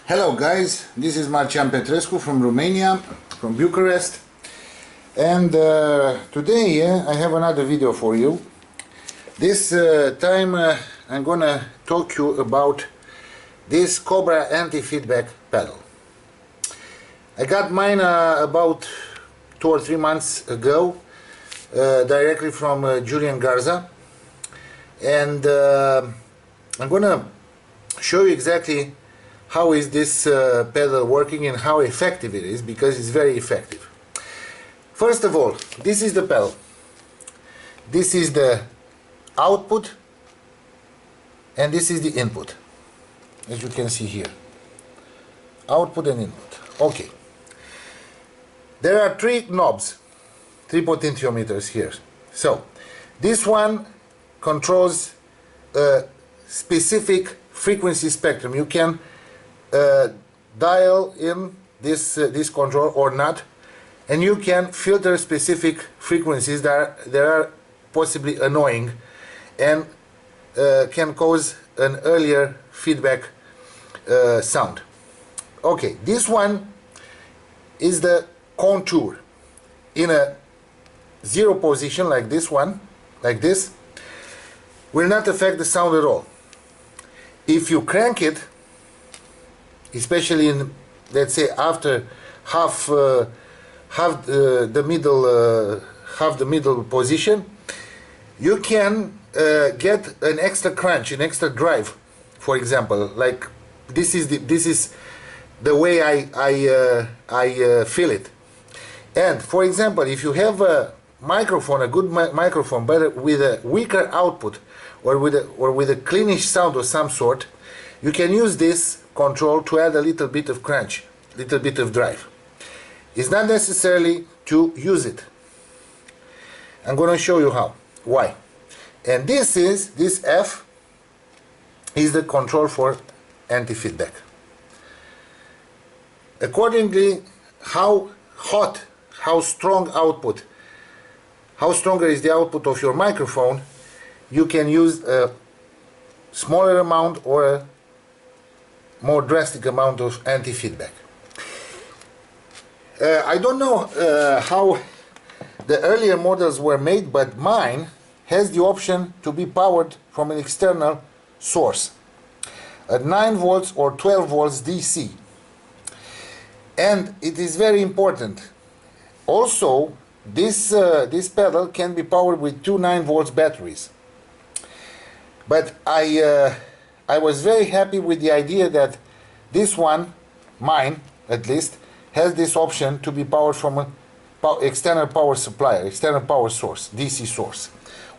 Hello guys, this is Marcian Petrescu from Romania, from Bucharest, and today I have another video for you. This time I'm gonna talk to you about this COBRA Antifeedback pedal. I got mine about 2 or 3 months ago, directly from Julian Garza, and I'm gonna show you exactly how is this pedal working and how effective it is, because it's very effective. First of all, this is the pedal. This is the output and this is the input, as you can see here. Output and input. Okay. There are 3 knobs, 3 potentiometers here. So this one controls a specific frequency spectrum. You can dial in this control or not, and you can filter specific frequencies that are possibly annoying and can cause an earlier feedback sound. Okay, this one is the contour in a 0 position, like this one, like this, will not affect the sound at all. If you crank it, especially in, let's say, after half the middle position, you can get an extra crunch, an extra drive. For example, like this is the way I feel it. And for example, if you have a microphone, a good microphone, but with a weaker output or with a cleanish sound of some sort, you can use this control to add a little bit of crunch, little bit of drive. It's not necessarily to use it. I'm going to show you how. Why? And this F is the control for anti-feedback. Accordingly, how hot, how strong output, how stronger is the output of your microphone, you can use a smaller amount or a more drastic amount of anti-feedback. I don't know how the earlier models were made, but mine has the option to be powered from an external source at 9 volts or 12 volts DC. And it is very important. Also, this pedal can be powered with 2 9 volts batteries. But I was very happy with the idea that this one, mine at least, has this option to be powered from an external power supplier, external power source, DC source,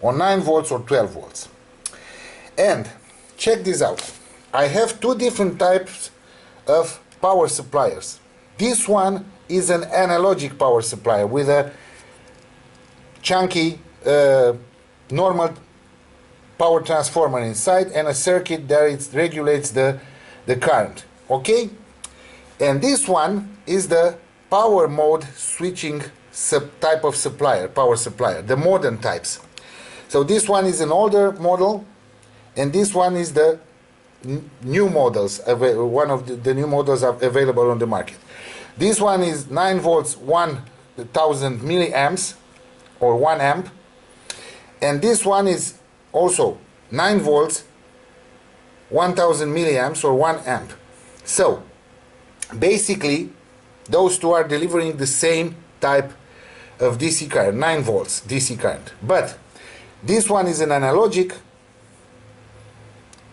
on 9 volts or 12 volts. And check this out. I have 2 different types of power suppliers. This one is an analogic power supplier with a chunky normal power transformer inside and a circuit that it regulates the current. Okay? And this one is the power mode switching type of supplier, power supplier, the modern types. So this one is an older model, and this one is the new models, one of the new models are available on the market. This one is 9 volts 1000 milliamps or 1 amp, and this one is also 9 volts 1000 milliamps or 1 amp. So basically those 2 are delivering the same type of DC current, 9 volts DC current, but this one is an analogic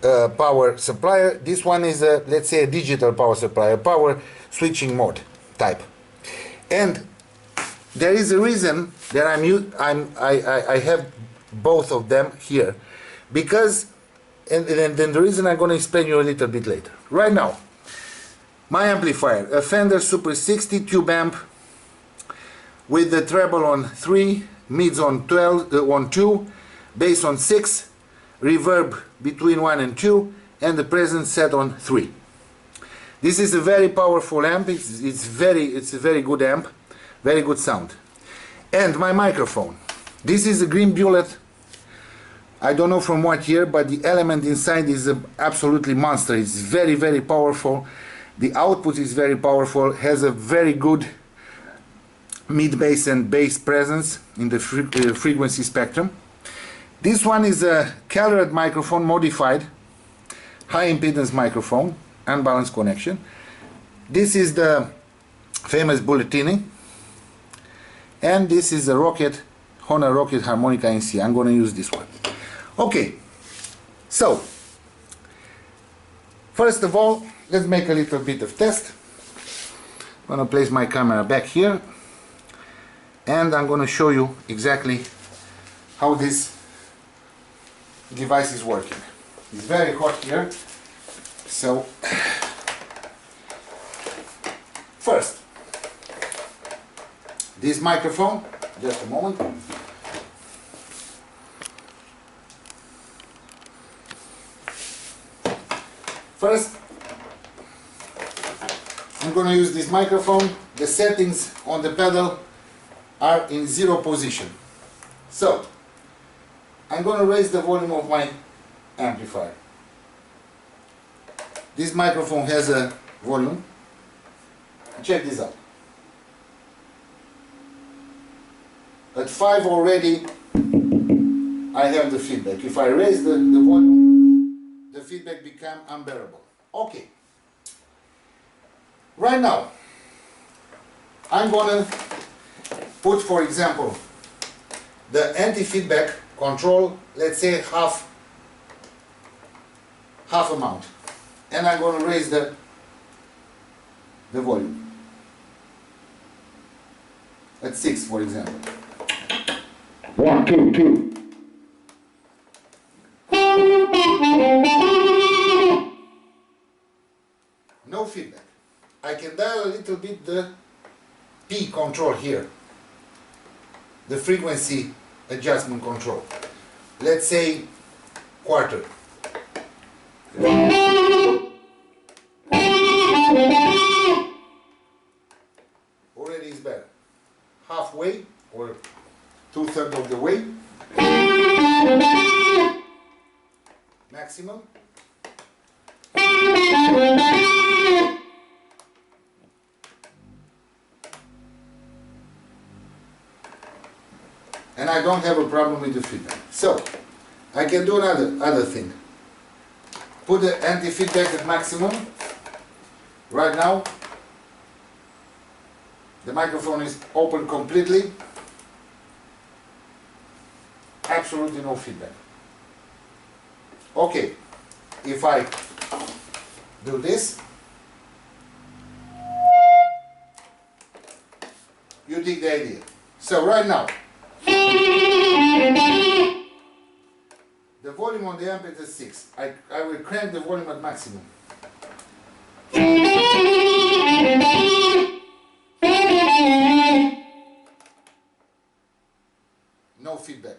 power supplier. This one is a, let's say, a digital power supplier, power switching mode type. And there is a reason that I have both of them here, because and then the reason I'm going to explain you a little bit later. Right now, my amplifier, a Fender Super 60 tube amp with the treble on 3, mids on 2, bass on 6, reverb between 1 and 2, and the presence set on 3. This is a very powerful amp. It's a very good amp, very good sound. And my microphone. This is a green bullet I don't know from what year, but the element inside is absolutely monster. It's very, very powerful. The output is very powerful, has a very good mid-bass and bass presence in the frequency spectrum. This one is a colored microphone, modified high impedance microphone, unbalanced connection. This is the famous Bulletini, and this is a Honor Rocket Harmonica NC. I'm going to use this one. Okay, so first of all, let's make a little bit of test. I'm going to place my camera back here, and I'm going to show you exactly how this device is working. It's very hot here, so first, this microphone, just a moment. First, I'm going to use this microphone. The settings on the pedal are in 0 position. So, I'm going to raise the volume of my amplifier. This microphone has a volume. Check this out. At 5 already I have the feedback. If I raise the volume, the feedback becomes unbearable. Okay. Right now, I'm gonna put, for example, the anti-feedback control, let's say half amount, and I'm gonna raise the volume at 6, for example. 1, 2, 2. No feedback. I can dial a little bit the P control here, the frequency adjustment control. Let's say quarter. Already is better. Halfway or 2/3 of the way. Maximum. And I don't have a problem with the feedback. So I can do another thing. Put the anti-feedback at maximum. Right now the microphone is open completely. Absolutely no feedback. Okay, if I do this, you dig the idea. So right now, the volume on the amp is at 6. I will crank the volume at maximum. No feedback.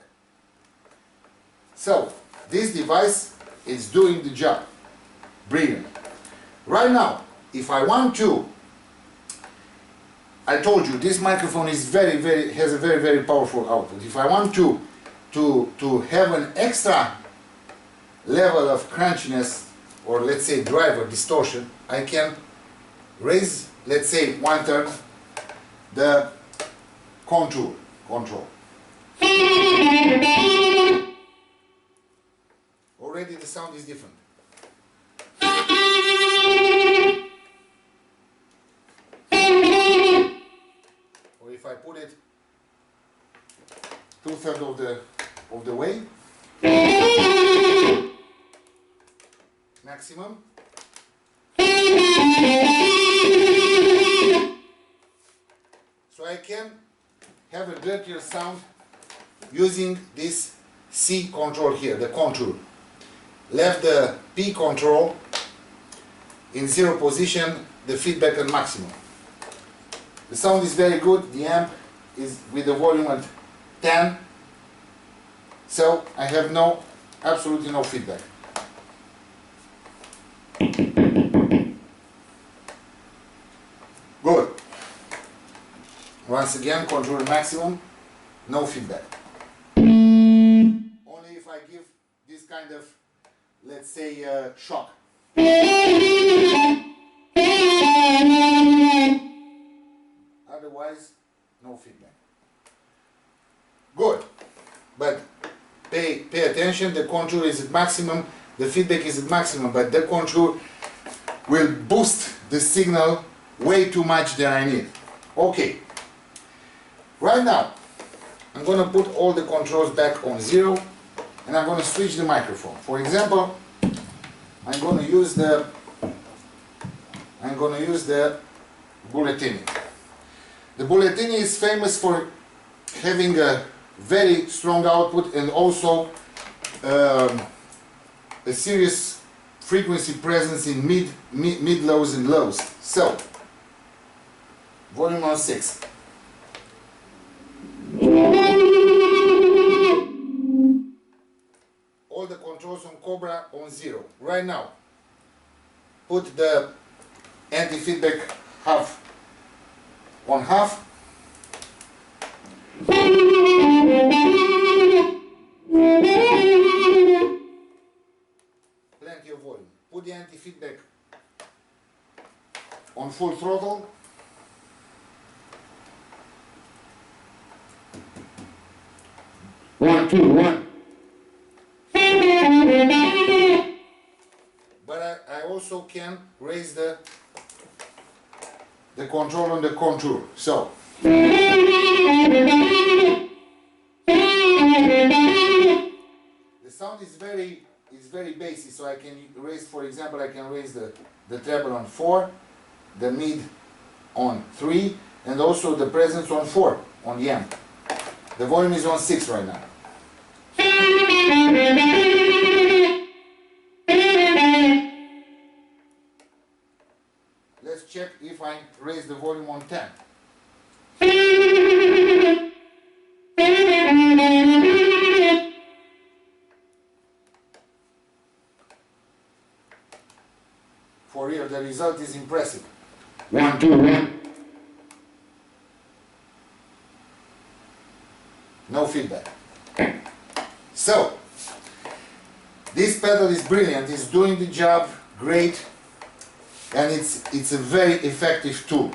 So, this device is doing the job. Brilliant. Right now, if I want to, I told you this microphone is has a very powerful output. If I want to have an extra level of crunchiness, or let's say drive or distortion, I can raise, let's say 1/3 the control. Already the sound is different. Or if I put it 2/3 of the way, maximum. So I can have a dirtier sound using this C control here, the contour. Left the P control in 0 position, the feedback at maximum. The sound is very good. The amp is with the volume at 10, so I have absolutely no feedback. Good. Once again, control maximum, no feedback. Only if I give this kind of, let's say, shock. feedback. Good. But pay attention, the contour is at maximum, the feedback is at maximum, but the contour will boost the signal way too much than I need. Okay. Right now, I'm going to put all the controls back on 0 and I'm going to switch the microphone. For example, I'm going to use the Bulletini. The Bulletini is famous for having a very strong output and also a serious frequency presence in mid lows and lows. So, volume on 6. All the controls on COBRA on 0. Right now, put the anti-feedback half on half. Plenty of volume. Put the anti-feedback on full throttle. One, two, one. But I also can raise the control on the contour. So the sound is very bassy, so I can raise, for example, I can raise the treble on 4, the mid on 3, and also the presence on 4 on the amp. The volume is on 6 right now. Let's check if I raise the volume on 10. For real, the result is impressive. 1, 2, 1. No feedback. So, this pedal is brilliant, it's doing the job great, and it's a very effective tool.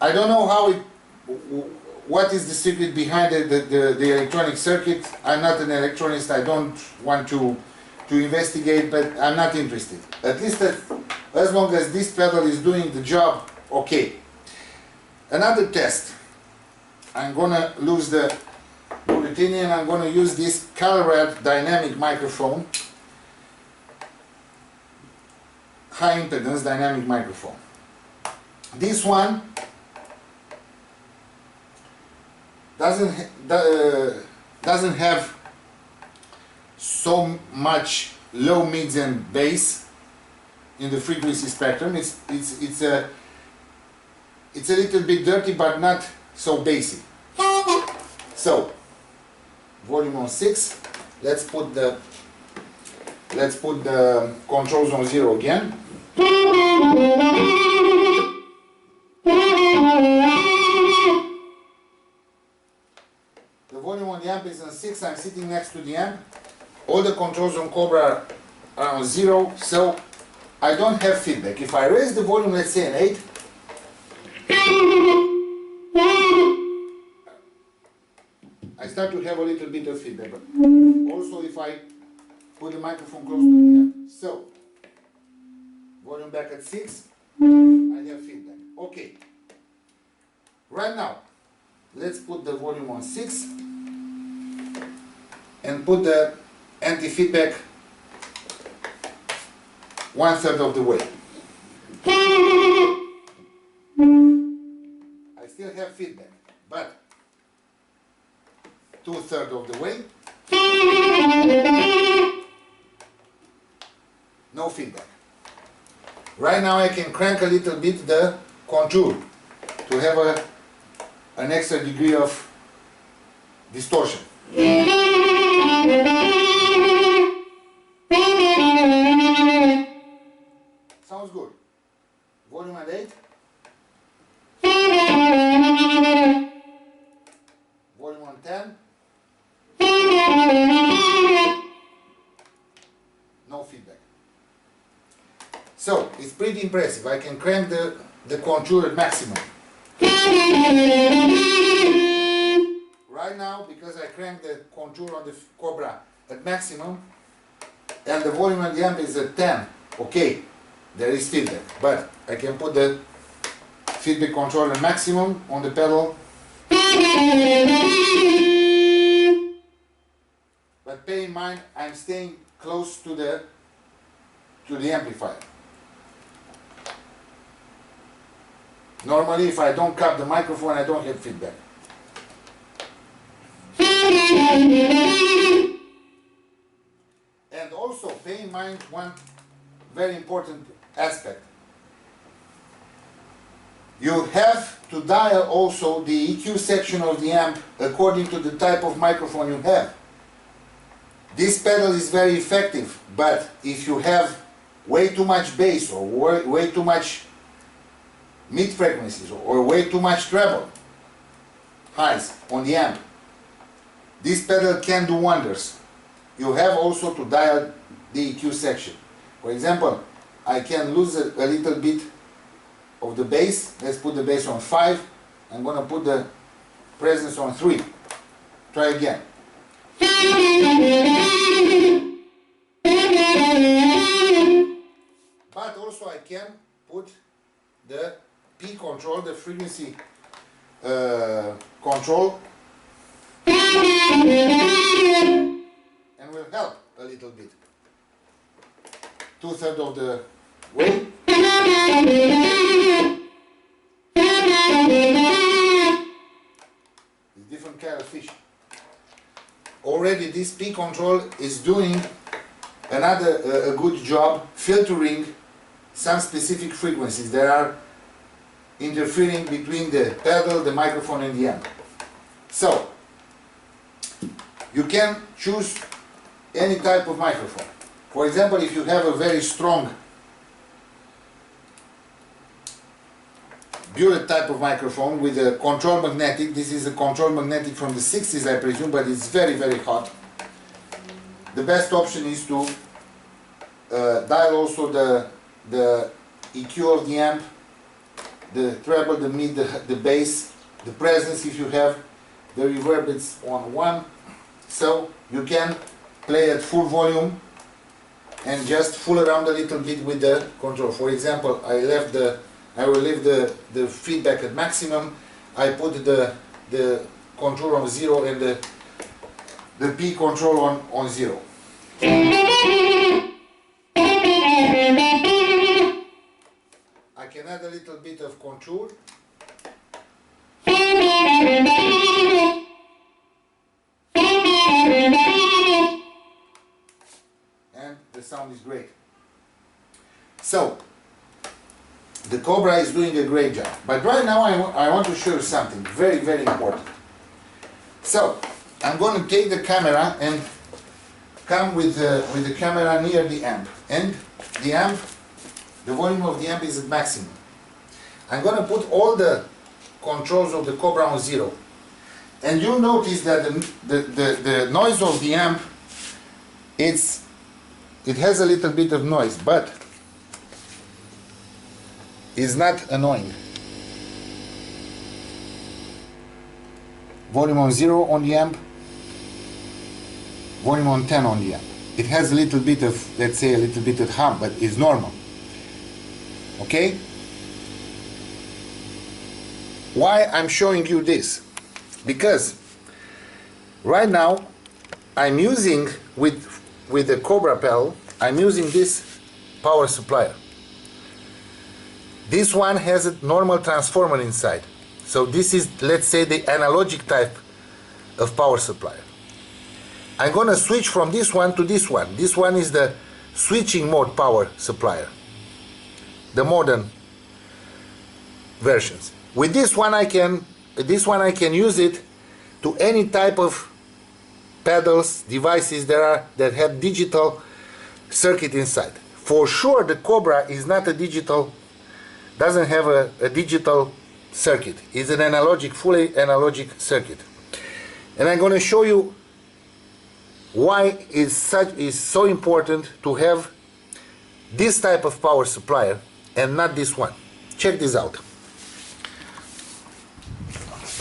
I don't know what is the secret behind the electronic circuit. I'm not an electronist, I don't want to investigate, but I'm not interested. At least as long as this pedal is doing the job, okay. Another test. I'm gonna lose the Bulletini and I'm gonna use this COBRA dynamic microphone, high impedance dynamic microphone. This one doesn't have so much low mids and bass in the frequency spectrum. It's a little bit dirty, but not so bassy. So, volume on 6. Let's put the controls on 0 again. The volume on the amp is on 6. I'm sitting next to the amp. All the controls on COBRA are on 0, so I don't have feedback. If I raise the volume, let's say an 8, I start to have a little bit of feedback. Also, if I put the microphone close to the amp. So, volume back at 6, I have feedback. Okay. Right now, let's put the volume on 6 and put the anti-feedback 1/3 of the way. I still have feedback, but 2/3 of the way, no feedback. Right now I can crank a little bit the contour to have an extra degree of distortion. Sounds good. Volume at 8. Volume on 10. No feedback. So, it's pretty impressive. I can crank the contour at maximum. Right now, because I cranked the contour on the COBRA at maximum and the volume of the amp is at 10, okay, there is feedback, but I can put the feedback controller maximum on the pedal. But bear in mind, I'm staying close to the amplifier. Normally, if I don't cap the microphone, I don't have feedback. And also, bear in mind one very important aspect. You have to dial also the EQ section of the amp according to the type of microphone you have. This pedal is very effective, but if you have way too much bass or way too much mid frequencies or way too much treble highs on the amp, this pedal can do wonders. You have also to dial the EQ section. For example, I can lose a little bit of the bass. Let's put the bass on 5. I'm going to put the presence on 3. Try again. But also I can put the P control, the frequency control, and will help a little bit. 2/3 of the way. It's different kind of fish. Already this P control is doing a good job filtering some specific frequencies that are interfering between the pedal, the microphone and the amp. So you can choose any type of microphone. For example, if you have a very strong bullet type of microphone with a control magnetic, this is a control magnetic from the 60s I presume, but it's very very hot. The best option is to dial also the EQ of the amp, the treble, the mid, the bass, the presence if you have, the reverb it's on 1, so you can play at full volume and just fool around a little bit with the control. For example, I will leave the feedback at maximum. I put the control on 0 and the P control on 0. I can add a little bit of contour. And the sound is great. So, the COBRA is doing a great job. But right now I want to show you something very, very important. So, I'm going to take the camera and come with the camera near the amp. And the amp, the volume of the amp is at maximum. I'm going to put all the controls of the COBRA on 0. And you'll notice that the noise of the amp, it has a little bit of noise, but is not annoying. Volume on 0 on the amp, volume on 10 on the amp. It has a little bit of, let's say, a little bit of hum, but it's normal. Okay? Why I'm showing you this? Because right now I'm using with the COBRA pedal, I'm using this power supplier. This one has a normal transformer inside. So this is, let's say, the analogic type of power supplier. I'm going to switch from this one to this one. This one is the switching mode power supplier, the modern versions. With this one I can use it to any type of pedals, devices that have digital circuit inside. For sure the COBRA is not a digital, doesn't have a digital circuit. It's an analogic, fully analogic circuit. And I'm going to show you why it's so important to have this type of power supplier and not this one. Check this out.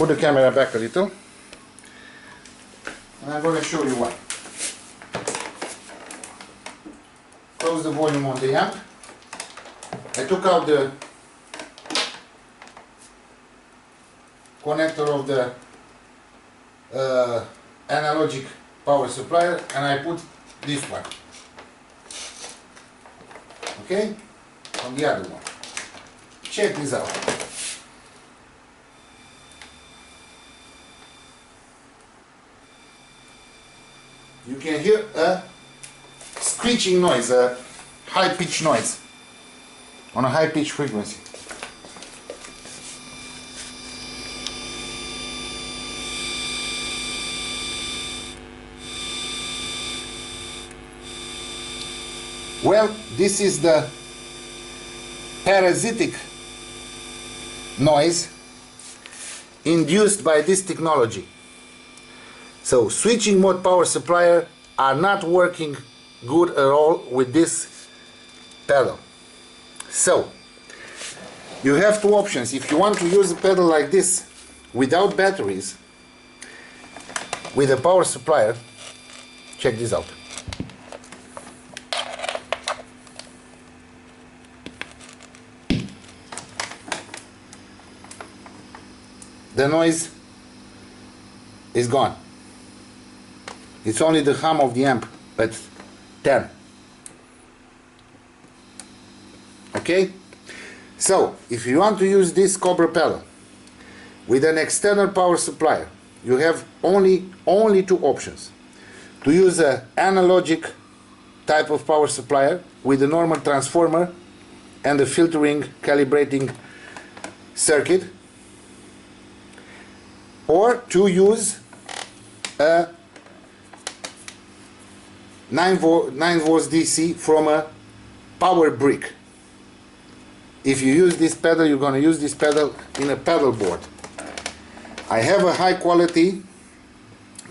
put the camera back a little, and I'm going to show you why. Close the volume on the amp. I took out the connector of the analogic power supply, and I put this one, okay, on the other one. Check this out. You can hear a screeching noise, a high-pitched noise on a high-pitched frequency. Well, this is the parasitic noise induced by this technology. So switching mode power supplier are not working good at all with this pedal. So you have two options. If you want to use a pedal like this without batteries, with a power supplier, check this out. The noise is gone. It's only the hum of the amp, but 10. Okay? So, if you want to use this COBRA pedal with an external power supplier, you have only two options. To use an analogic type of power supplier with a normal transformer and a filtering calibrating circuit, or to use a 9 volts DC from a power brick. If you use this pedal, you're going to use this pedal in a pedal board. I have a high quality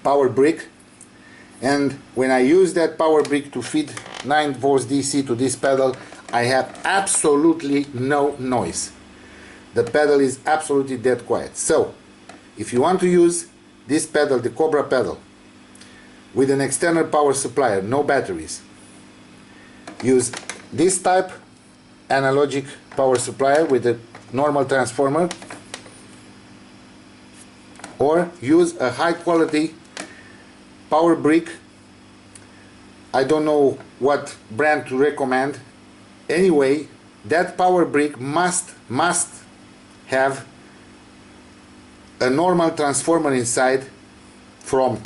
power brick, and when I use that power brick to feed 9 volts DC to this pedal, I have absolutely no noise. The pedal is absolutely dead quiet. So if you want to use this pedal, the COBRA pedal, with an external power supplier, no batteries, use this type analogic power supplier with a normal transformer, or use a high quality power brick. I don't know what brand to recommend. Anyway, that power brick must have a normal transformer inside from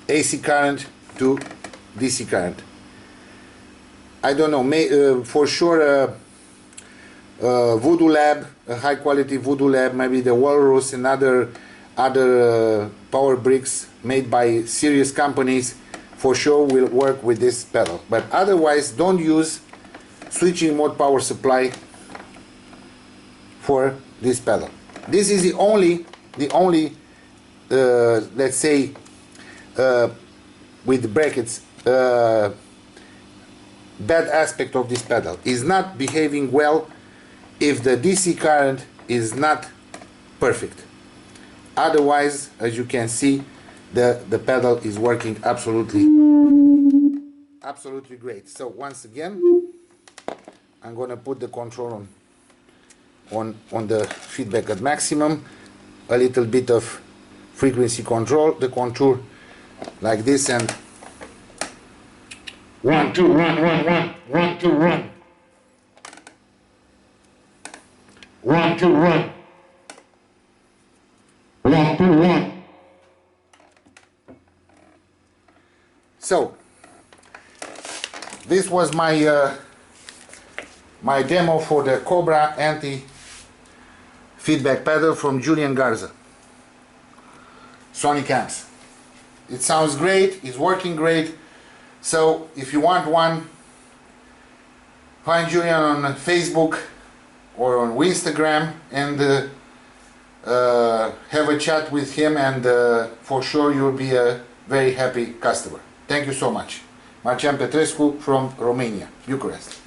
AC current to DC current. I don't know, for sure Voodoo Lab, a high quality Voodoo Lab, maybe the Walrus and other power bricks made by serious companies for sure will work with this pedal. But otherwise, don't use switching mode power supply for this pedal. This is the only let's say with brackets bad aspect of this pedal. Is not behaving well if the DC current is not perfect. Otherwise, as you can see, the pedal is working absolutely great. So once again, I'm gonna put the control on the feedback at maximum, a little bit of frequency control, the contour like this, and 1 2 1 1 1 1 2 1 1 2 1 1 2 1. So this was my my demo for the COBRA Anti-Feedback pedal from Julian Garza, Sonic amps. It sounds great, it's working great. So if you want one, find Julian on Facebook or on Instagram and have a chat with him, and for sure you'll be a very happy customer. Thank you so much. Marcian Petrescu from Romania, Bucharest.